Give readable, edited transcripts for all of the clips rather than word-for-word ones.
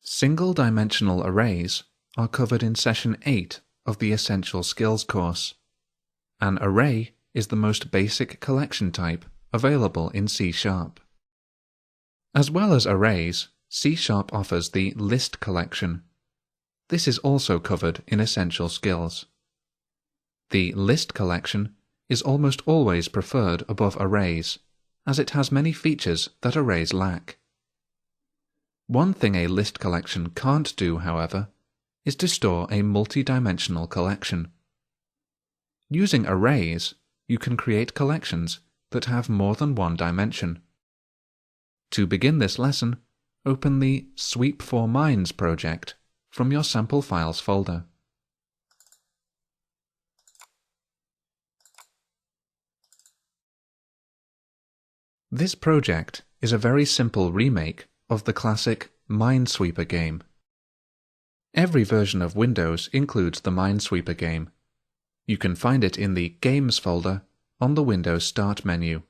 Single-dimensional arrays are covered in Session 8 of the Essential Skills course. An array is the most basic collection type available in C#. As well as arrays, C# offers the list collection. This is also covered in Essential Skills. The list collection is almost always preferred above arrays, as it has many features that arrays lack. One thing a list collection can't do, however, is to store a multidimensional collection. Using arrays, you can create collections that have more than one dimension. To begin this lesson, open the Sweep for Minds project from your Sample Files folder. This project is a very simple remake of the classic Minesweeper game. Every version of Windows includes the Minesweeper game. You can find it in the Games folder on the Windows Start menu.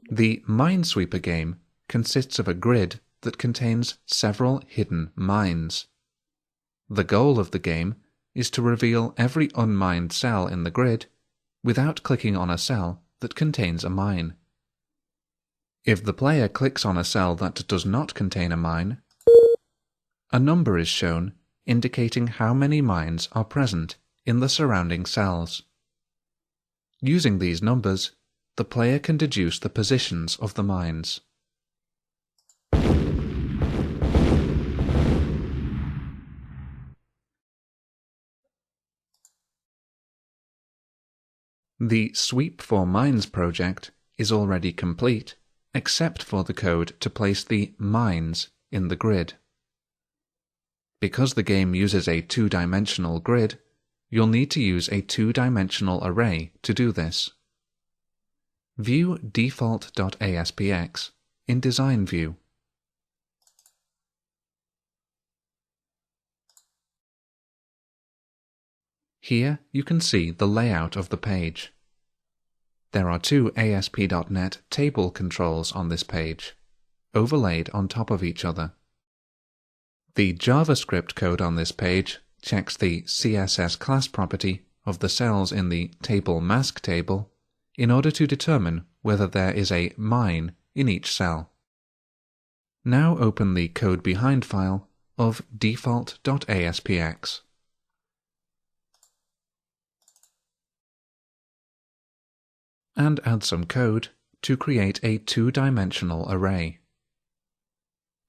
The Minesweeper game consists of a grid that contains several hidden mines. The goal of the game is to reveal every unmined cell in the grid without clicking on a cell that contains a mine. If the player clicks on a cell that does not contain a mine, a number is shown indicating how many mines are present in the surrounding cells. Using these numbers, the player can deduce the positions of the mines. The Sweep for Mines project is already complete, except for the code to place the mines in the grid. Because the game uses a two-dimensional grid, you'll need to use a two-dimensional array to do this. View default.aspx in Design View. Here you can see the layout of the page. There are two ASP.NET table controls on this page, overlaid on top of each other. The JavaScript code on this page checks the CSS class property of the cells in the Table Mask table in order to determine whether there is a mine in each cell. Now open the code behind file of default.aspx. And add some code to create a two-dimensional array.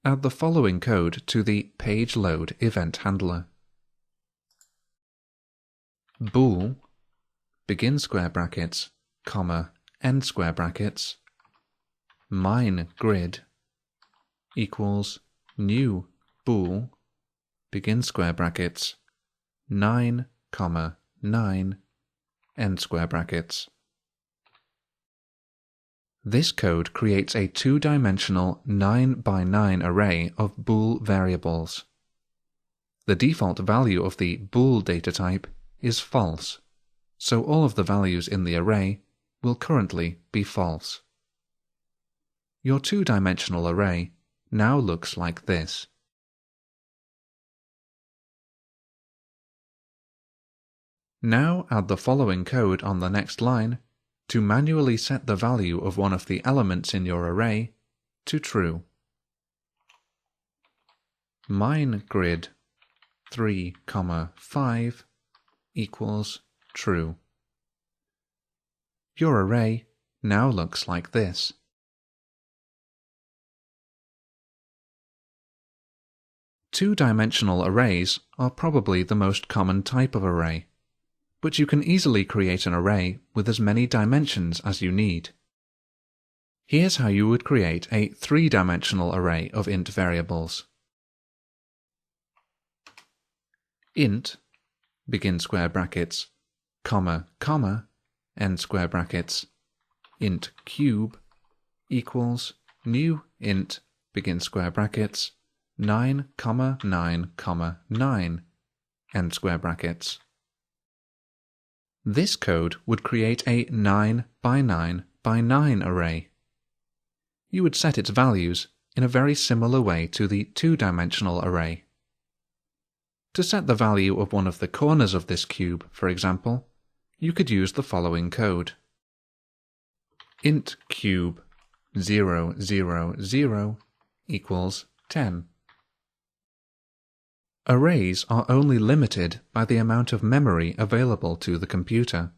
Add the following code to the page load event handler. Bool, begin square brackets, comma, end square brackets, mine grid equals new bool, begin square brackets, 9, 9, end square brackets. This code creates a two-dimensional 9x9 array of bool variables. The default value of the bool data type is false, so all of the values in the array will currently be false. Your two-dimensional array now looks like this. Now add the following code on the next line to manually set the value of one of the elements in your array to true. Mine grid 3, 5 equals true. Your array now looks like this. Two-dimensional arrays are probably the most common type of array, but you can easily create an array with as many dimensions as you need. Here's how you would create a three-dimensional array of int variables. Int, begin square brackets, comma, end square brackets, int cube equals new int, begin square brackets, 9, 9, 9, end square brackets. This code would create a 9 by 9 by 9 array. You would set its values in a very similar way to the two-dimensional array. To set the value of one of the corners of this cube, for example, you could use the following code. Int cube 0, 0, 0 equals 10. Arrays are only limited by the amount of memory available to the computer,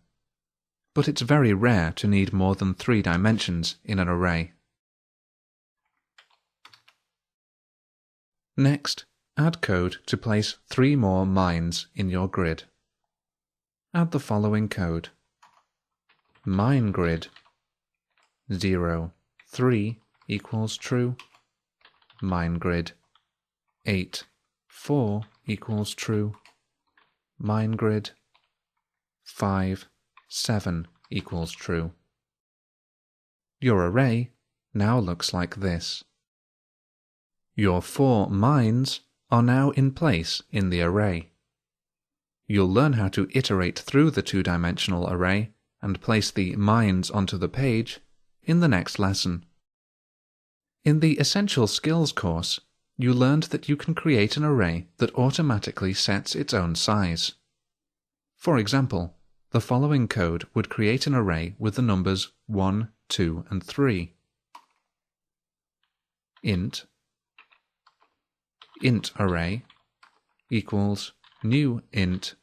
but it's very rare to need more than 3 dimensions in an array. Next, add code to place 3 more mines in your grid. Add the following code. Mine grid 0, 3 equals true. Mine grid 8, 4 equals true. Mine grid 5, 7 equals true. Your array now looks like this. Your 4 mines are now in place in the array. You'll learn how to iterate through the two-dimensional array and place the mines onto the page in the next lesson. In the Essential Skills course, you learned that you can create an array that automatically sets its own size. For example, the following code would create an array with the numbers 1, 2, and 3. Int array equals new int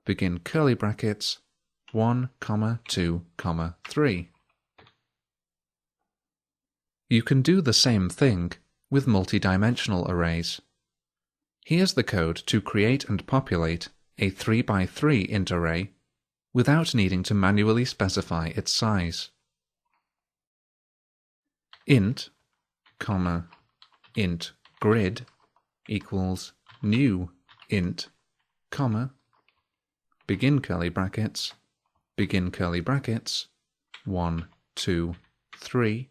begin curly brackets 1, 2, 3. You can do the same thing with multidimensional arrays. Here's the code to create and populate a 3x3 int array without needing to manually specify its size. Int grid equals new int, begin curly brackets 1, 2, 3,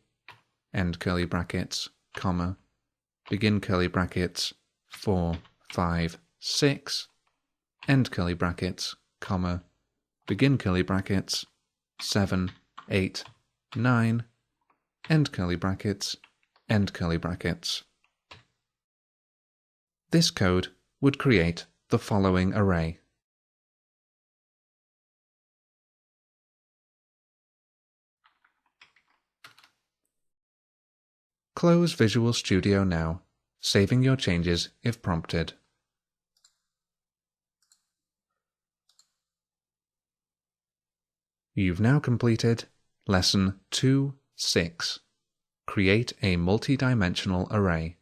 end curly brackets, begin curly brackets 4, 5, 6, end curly brackets, begin curly brackets 7, 8, 9, end curly brackets, end curly brackets. This code would create the following array. Close Visual Studio now, saving your changes if prompted. You've now completed Lesson 2.6. Create a multidimensional array.